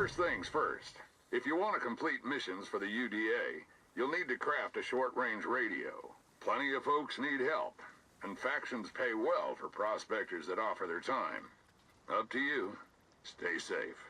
First things first. If you want to complete missions for the UDA, you'll need to craft a short-range radio. Plenty of folks need help, and factions pay well for prospectors that offer their time. Up to you. Stay safe.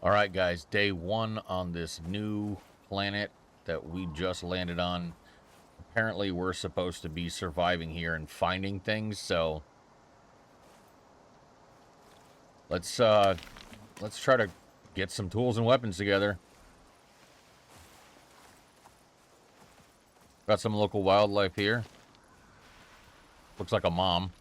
All right, guys, day one on this new planet that we just landed on. Apparently, we're supposed to be surviving here and finding things, so let's try to get some tools and weapons together. Got some local wildlife here. Looks like a mom.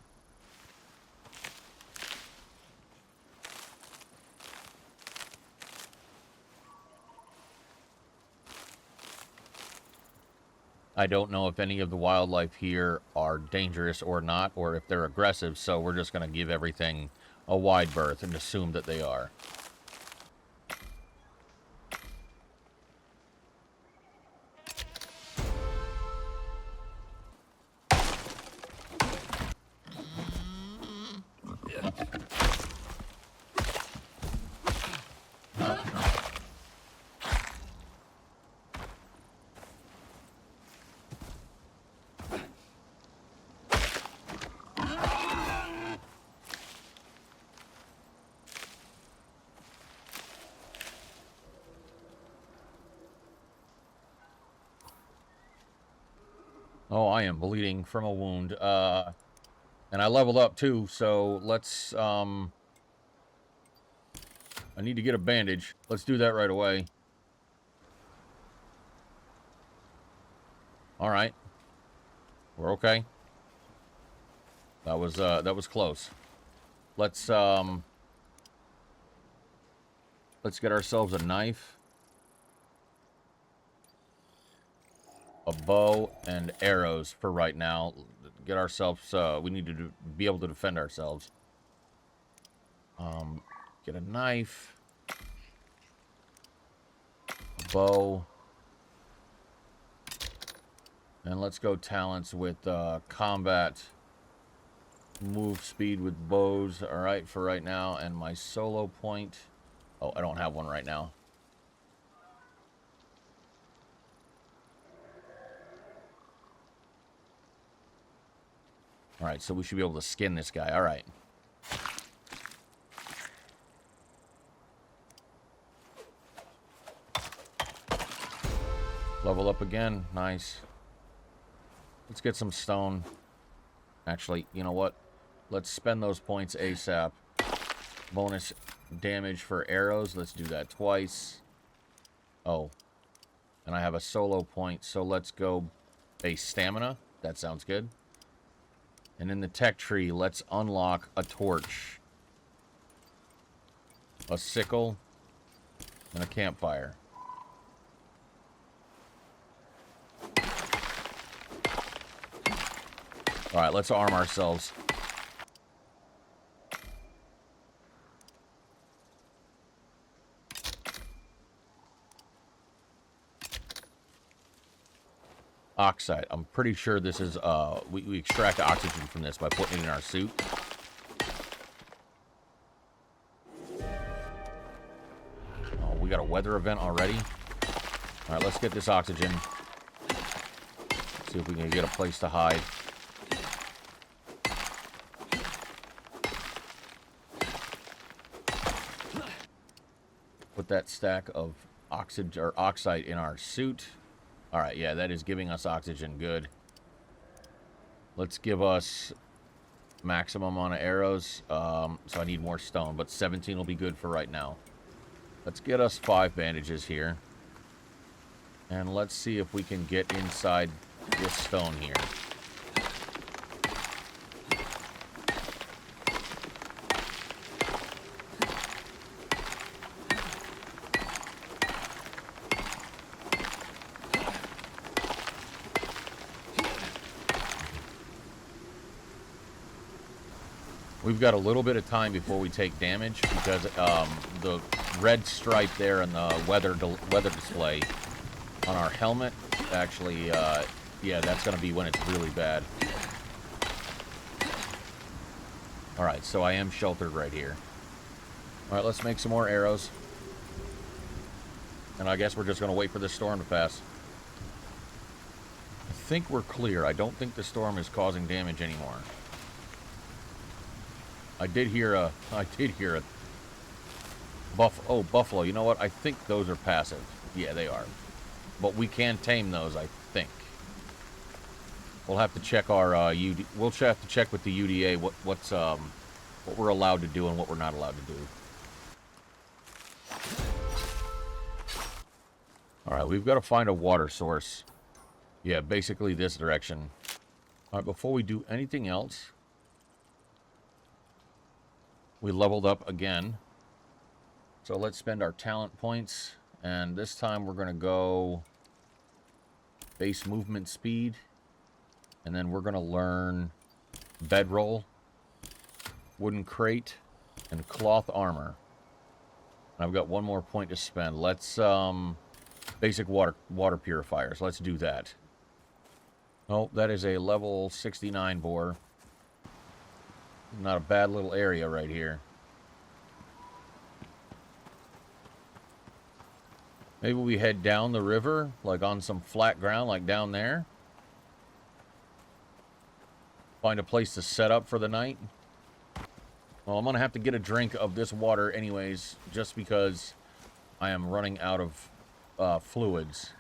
I don't know if any of the wildlife here are dangerous or not, or if they're aggressive, so we're just going to give everything a wide berth and assume that they are. Oh, I am bleeding from a wound. And I leveled up too, so let's, I need to get a bandage. Let's do that right away. All right. We're okay. That was close. Let's get ourselves a knife, a bow, and arrows for right now. Get ourselves, we need to be able to defend ourselves. Get a knife, a bow, and let's go talents with combat, move speed with bows. All right, for right now, and my solo point. Oh, I don't have one right now. All right, so we should be able to skin this guy. All right. Level up again. Nice. Let's get some stone. Actually, you know what? Let's spend those points ASAP. Bonus damage for arrows. Let's do that twice. Oh. And I have a solo point, so let's go base stamina. That sounds good. And in the tech tree, let's unlock a torch, a sickle, and a campfire. All right, let's arm ourselves. Oxide. I'm pretty sure this is, we extract oxygen from this by putting it in our suit. Oh, we got a weather event already. All right, let's get this oxygen. See if we can get a place to hide. Put that stack of oxygen or oxide in our suit. All right, yeah, that is giving us oxygen. Good. Let's give us maximum amount of arrows. So I need more stone, but 17 will be good for right now. Let's get us 5 bandages here. And let's see if we can get inside this stone here. We've got a little bit of time before we take damage because the red stripe there in the weather display on our helmet, actually, yeah, that's going to be when it's really bad. Alright, so I am sheltered right here. Alright, let's make some more arrows. And I guess we're just going to wait for this storm to pass. I think we're clear. I don't think the storm is causing damage anymore. I did hear a buffalo. You know what? I think those are passive. Yeah, they are. But we can tame those, I think. We'll have to check our we'll have to check with the UDA what we're allowed to do and what we're not allowed to do. All right, we've got to find a water source. Yeah, basically this direction. All right, before we do anything else, we leveled up again. So let's spend our talent points. And this time we're going to go base movement speed. And then we're going to learn bedroll, wooden crate, and cloth armor. And I've got one more point to spend. Let's, basic water purifiers. Let's do that. Oh, that is a level 69 bore. Not a bad little area right here. Maybe we head down the river, like on some flat ground, like down there. Find a place to set up for the night. Well, I'm going to have to get a drink of this water anyways, just because I am running out of fluids.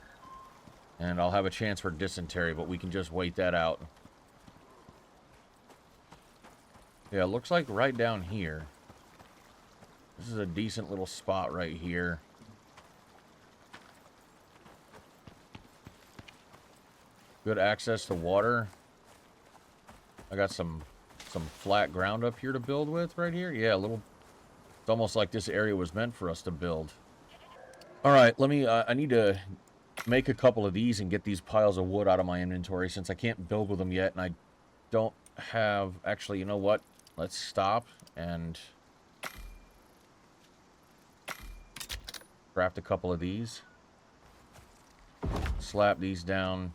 And I'll have a chance for dysentery, but we can just wait that out. Yeah, it looks like right down here. This is a decent little spot right here. Good access to water. I got some flat ground up here to build with right here. Yeah, a little. It's almost like this area was meant for us to build. All right, let me. I need to make a couple of these and get these piles of wood out of my inventory since I can't build with them yet, and I don't have. Actually, you know what? Let's stop and craft a couple of these. Slap these down.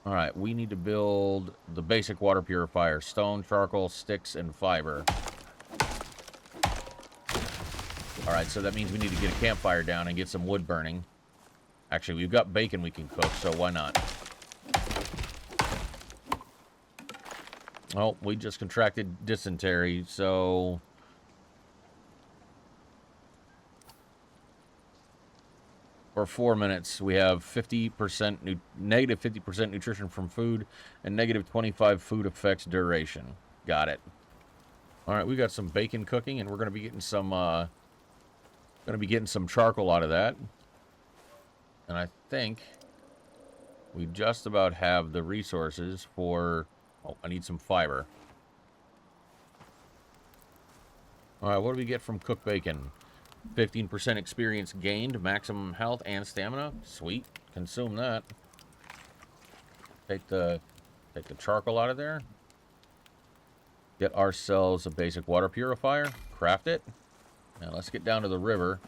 Alright, we need to build the basic water purifier. Stone, charcoal, sticks, and fiber. Alright, so that means we need to get a campfire down and get some wood burning. Actually, we've got bacon we can cook, so why not? Oh, we just contracted dysentery, so... For 4 minutes, we have negative 50% nutrition from food and negative 25 food effects duration. Got it. All right, we got some bacon cooking, and we're going to be getting some charcoal out of that. And I think we just about have the resources for. Oh, I need some fiber. All right, what do we get from cooked bacon? 15% experience gained, maximum health and stamina. Sweet. Consume that. Take the charcoal out of there. Get ourselves a basic water purifier. Craft it. Now let's get down to the river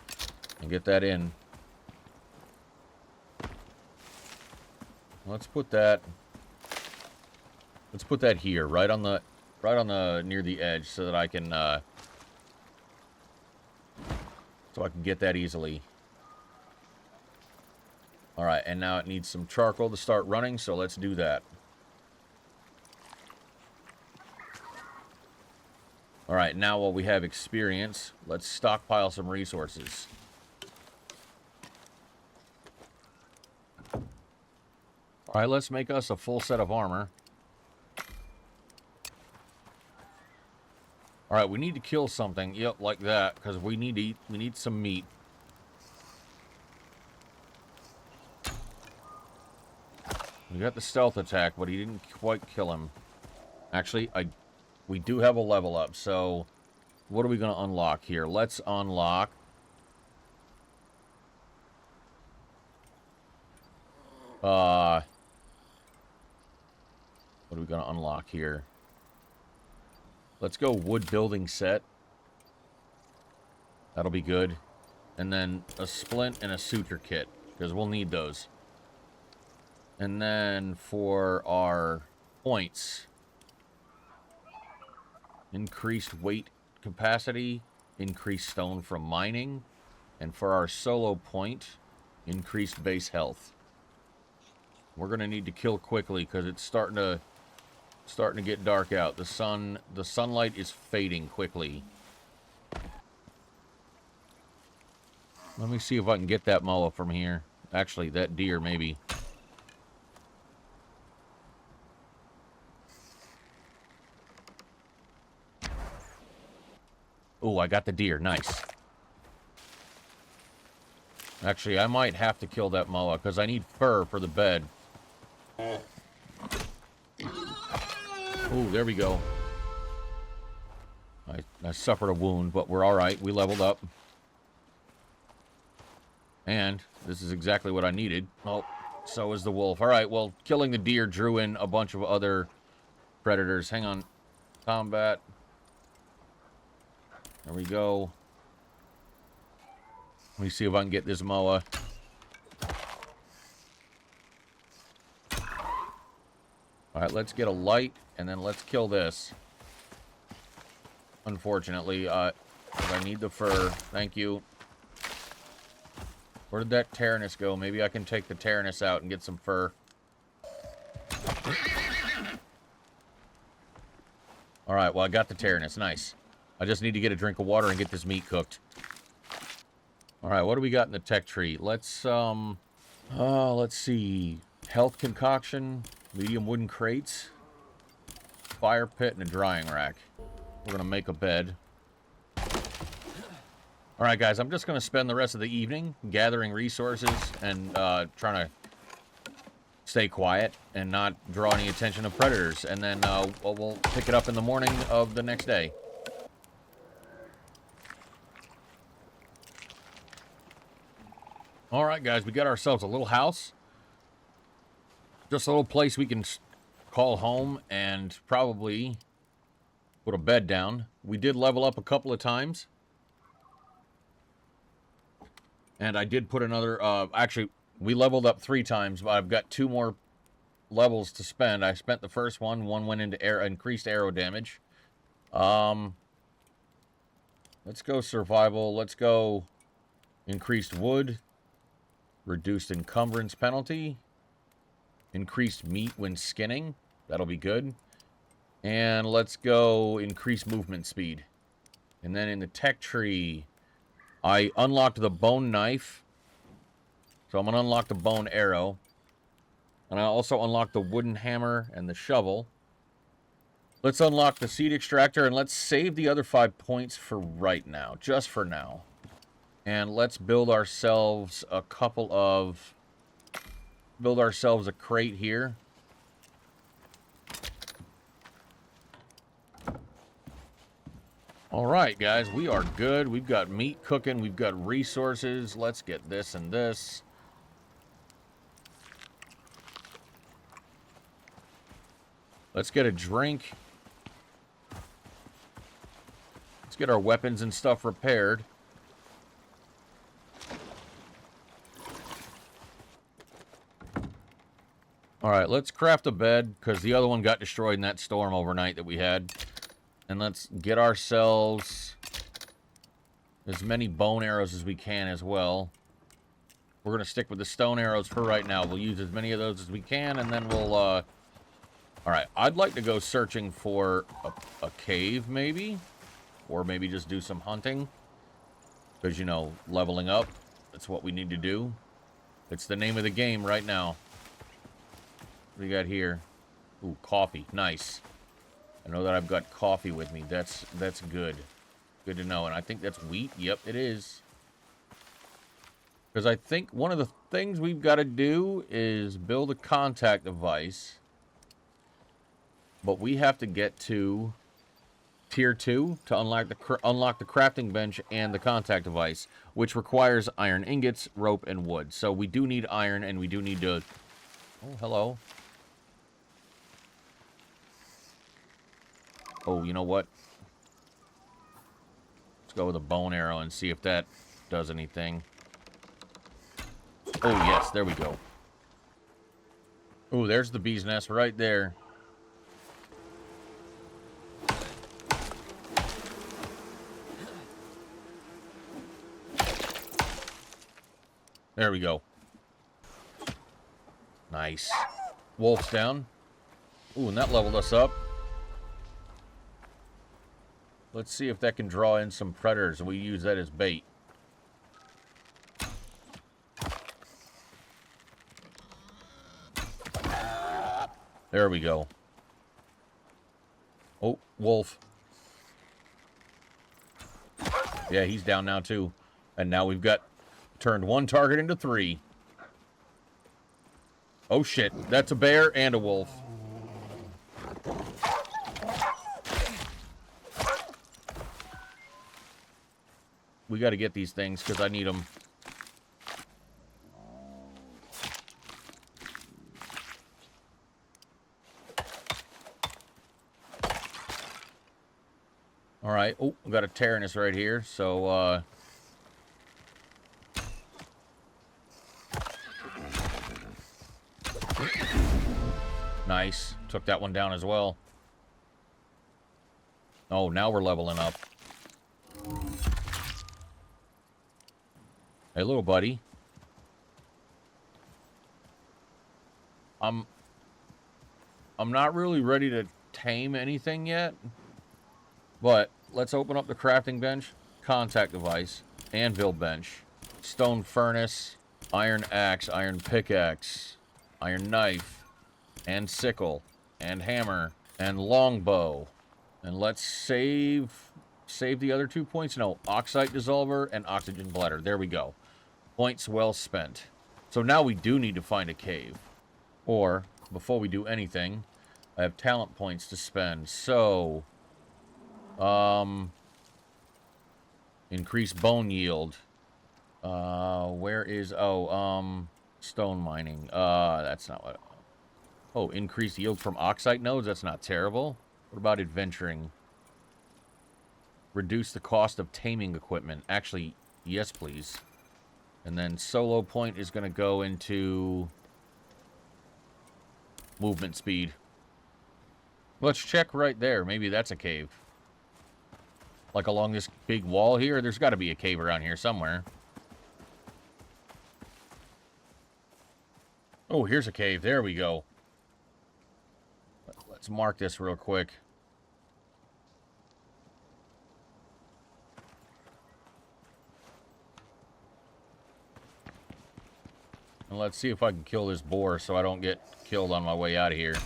and get that in. Let's put that here, right on the near the edge, so that I can get that easily. Alright, and now it needs some charcoal to start running, so let's do that. Alright, now while we have experience, let's stockpile some resources. Alright, let's make us a full set of armor. Alright, we need to kill something. Yep, like that, because we need to eat. We need some meat. We got the stealth attack, but he didn't quite kill him. Actually, we do have a level up, so what are we going to unlock here? Let's unlock... what are we going to unlock here? Let's go wood building set. That'll be good. And then a splint and a suture kit, because we'll need those. And then for our points, increased weight capacity, increased stone from mining, and for our solo point, increased base health. We're gonna need to kill quickly because it's starting to get dark out. The sunlight is fading quickly. Let me see if I can get that moa from here. Actually, that deer maybe. Oh, I got the deer. Nice. Actually, I might have to kill that moa because I need fur for the bed. Oh, there we go. I suffered a wound, but we're alright. We leveled up. And this is exactly what I needed. Oh, so is the wolf. Alright, well, killing the deer drew in a bunch of other predators. Hang on. Combat. There we go. Let me see if I can get this moa. Alright, let's get a light, and then let's kill this. Unfortunately, I need the fur. Thank you. Where did that Tyrannus go? Maybe I can take the Tyrannus out and get some fur. Alright, well, I got the Tyrannus. Nice. I just need to get a drink of water and get this meat cooked. Alright, what do we got in the tech tree? Let's see. Health concoction, medium wooden crates, fire pit, and a drying rack. We're going to make a bed. Alright, guys, I'm just going to spend the rest of the evening gathering resources and trying to stay quiet and not draw any attention of predators. And then we'll pick it up in the morning of the next day. Alright, guys, we got ourselves a little house. Just a little place we can call home and probably put a bed down. We did level up a couple of times. And I did put another, actually, we leveled up 3 times, but I've got 2 more levels to spend. I spent the first one. One went into increased arrow damage. Let's go survival. Let's go increased wood. Reduced encumbrance penalty. Increased meat when skinning. That'll be good. And let's go increased movement speed. And then in the tech tree, I unlocked the bone knife. So I'm going to unlock the bone arrow. And I also unlocked the wooden hammer and the shovel. Let's unlock the seed extractor and let's save the other 5 points for right now. Just for now. And let's build ourselves a couple of... Build ourselves a crate here. Alright, guys, we are good. We've got meat cooking. We've got resources. Let's get this and this. Let's get a drink. Let's get our weapons and stuff repaired. Alright, let's craft a bed, because the other one got destroyed in that storm overnight that we had. And let's get ourselves as many bone arrows as we can as well. We're going to stick with the stone arrows for right now. We'll use as many of those as we can, and then we'll, Alright, I'd like to go searching for a cave, maybe? Or maybe just do some hunting. Because, you know, leveling up. That's what we need to do. It's the name of the game right now. What do you got here? Ooh, coffee. Nice. I know that I've got coffee with me. That's good. Good to know. And I think that's wheat. Yep, it is. Because I think one of the things we've got to do is build a contact device. But we have to get to Tier 2 to unlock the crafting bench and the contact device, which requires iron ingots, rope, and wood. So we do need iron, and we do need to... Oh, hello. Oh, you know what? go with a bone arrow and see if that does anything. Oh, yes, there we go. Oh, there's the bee's nest right there. There we go. Nice. Wolf's down. Ooh, and that leveled us up. Let's see if that can draw in some predators, and we use that as bait. There we go. Oh, wolf. Yeah, he's down now, too. And now we've got turned one target into 3. Oh, shit. That's a bear and a wolf. We got to get these things because I need them. All right. Oh, we got a Tyrannus right here. So, nice. Took that one down as well. Oh, now we're leveling up. Hey, little buddy. I'm not really ready to tame anything yet. But let's open up the crafting bench, contact device, anvil bench, stone furnace, iron axe, iron pickaxe, iron knife, and sickle, and hammer, and longbow. And let's save the other 2 points. No, oxide dissolver and oxygen bladder. There we go. Points well spent. So now we do need to find a cave. Or, before we do anything, I have talent points to spend. So, increase bone yield. Where is, stone mining. That's not what, oh, increase yield from oxide nodes? That's not terrible. What about adventuring? Reduce the cost of taming equipment. Actually, yes, please. And then solo point is going to go into movement speed. Let's check right there. Maybe that's a cave. Like along this big wall here. There's got to be a cave around here somewhere. Oh, here's a cave. There we go. Let's mark this real quick. And let's see if I can kill this boar so I don't get killed on my way out of here.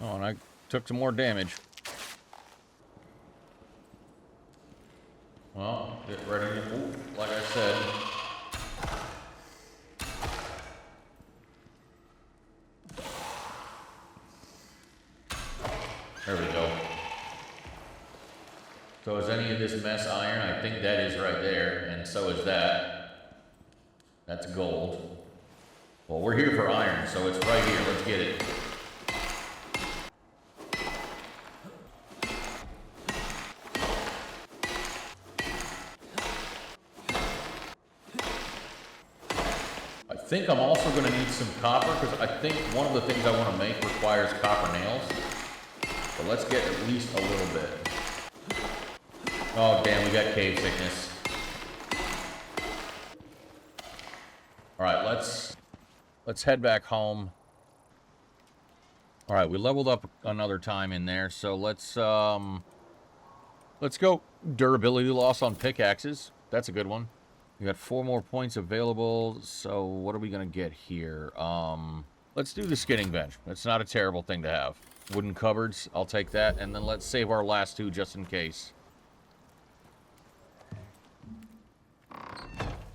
Oh, and I took some more damage. Well, get ready. Ooh, like I said. There we go. So is any of this mess iron? I think that is right there, and so is that. That's gold. Well, we're here for iron, so it's right here. Let's get it. I think I'm also going to need some copper, because I think one of the things I want to make requires copper nails. So let's get at least a little bit. Oh, damn, we got cave sickness. Alright, let's head back home. Alright, we leveled up another time in there, so let's go durability loss on pickaxes. That's a good one. We got 4 more points available, so what are we going to get here? Let's do the skinning bench. That's not a terrible thing to have. Wooden cupboards, I'll take that, and then let's save our last 2 just in case.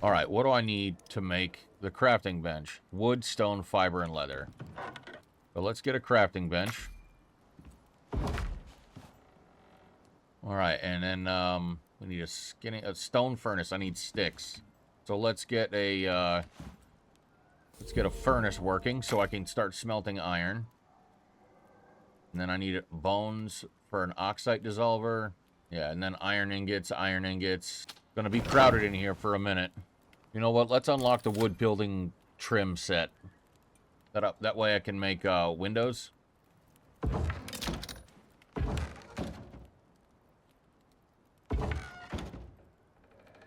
Alright, what do I need to make the crafting bench? Wood, stone, fiber, and leather. So let's get a crafting bench. Alright, and then, We need a stone furnace. I need sticks. So let's get a furnace working so I can start smelting iron. And then I need bones for an oxide dissolver. Yeah, and then iron ingots, iron ingots. Gonna be crowded in here for a minute. You know what? Let's unlock the wood building trim set. That way I can make windows.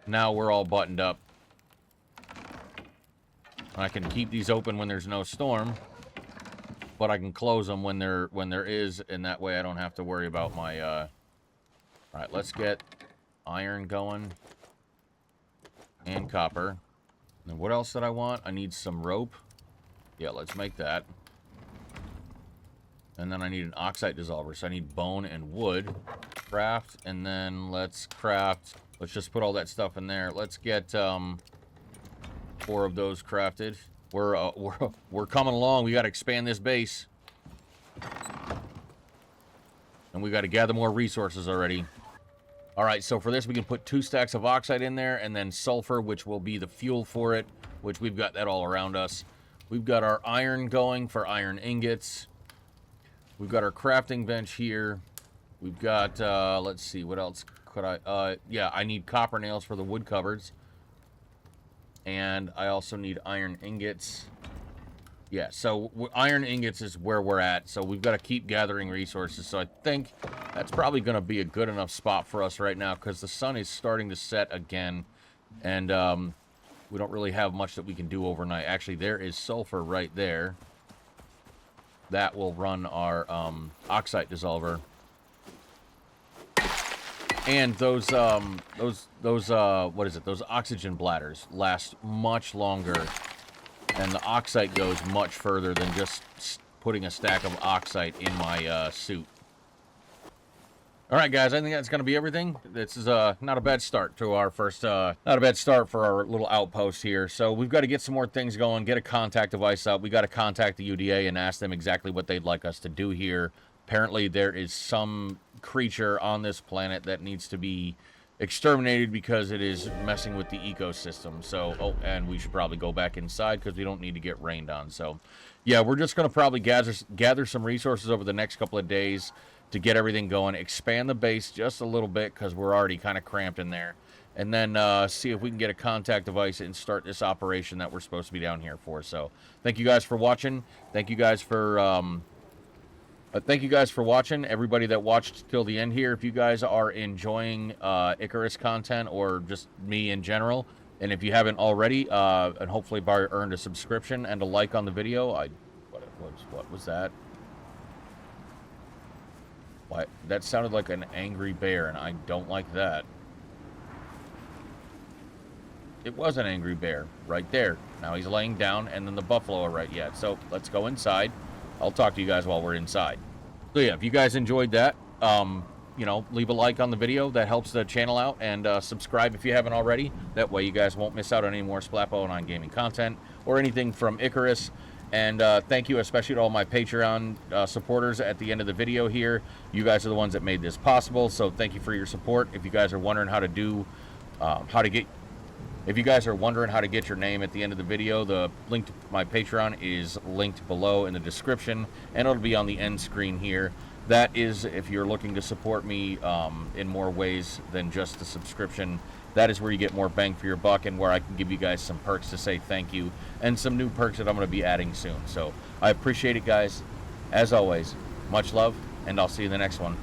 Now we're all buttoned up. I can keep these open when there's no storm, but I can close them when there is, and that way I don't have to worry about my. All right, let's get iron going and copper. And what else did I want? I need some rope. Yeah, let's make that. And then I need an oxide dissolver, so I need bone and wood. Craft, and then let's craft. Let's just put all that stuff in there. Let's get 4 of those crafted. We're coming along. We got to expand this base, and we got to gather more resources already. All right, so for this we can put 2 stacks of oxide in there, and then sulfur, which will be the fuel for it, which we've got that all around us. We've got our iron going for iron ingots. We've got our crafting bench here. We've got let's see, what else could I yeah, I need copper nails for the wood cupboards. And I also need iron ingots. Yeah, so iron ingots is where we're at. So we've got to keep gathering resources. So I think that's probably going to be a good enough spot for us right now, because the sun is starting to set again. And we don't really have much that we can do overnight. Actually, there is sulfur right there. That will run our oxide dissolver. And those what is it? Those oxygen bladders last much longer, and the oxide goes much further than just putting a stack of oxide in my suit. All right, guys, I think that's going to be everything. This is not a bad start to our first, not a bad start for our little outpost here. So we've got to get some more things going, get a contact device up. We got to contact the UDA and ask them exactly what they'd like us to do here. Apparently, there is some creature on this planet that needs to be exterminated because it is messing with the ecosystem. So, oh, and we should probably go back inside because we don't need to get rained on. So, yeah, we're just going to probably gather some resources over the next couple of days to get everything going, expand the base just a little bit because we're already kind of cramped in there, and then see if we can get a contact device and start this operation that we're supposed to be down here for. So, thank you guys for watching. Thank you guys for watching, everybody that watched till the end here. If you guys are enjoying Icarus content or just me in general, and if you haven't already, and hopefully Barry earned a subscription and a like on the video. What was that? What? That sounded like an angry bear, and I don't like that. It was an angry bear right there. Now he's laying down, and then the buffalo are right yet. So let's go inside. I'll talk to you guys while we're inside. So yeah, if you guys enjoyed that, you know, leave a like on the video. That helps the channel out, and subscribe if you haven't already. That way you guys won't miss out on any more Splappa09Gaming content or anything from Icarus. And thank you especially to all my Patreon supporters at the end of the video here. You guys are the ones that made this possible, so thank you for your support. If you guys are wondering how to do, if you guys are wondering how to get your name at the end of the video, the link to my Patreon is linked below in the description, and it'll be on the end screen here. That is if you're looking to support me in more ways than just the subscription. That is where you get more bang for your buck, and where I can give you guys some perks to say thank you, and some new perks that I'm going to be adding soon. So I appreciate it, guys. As always, much love, and I'll see you in the next one.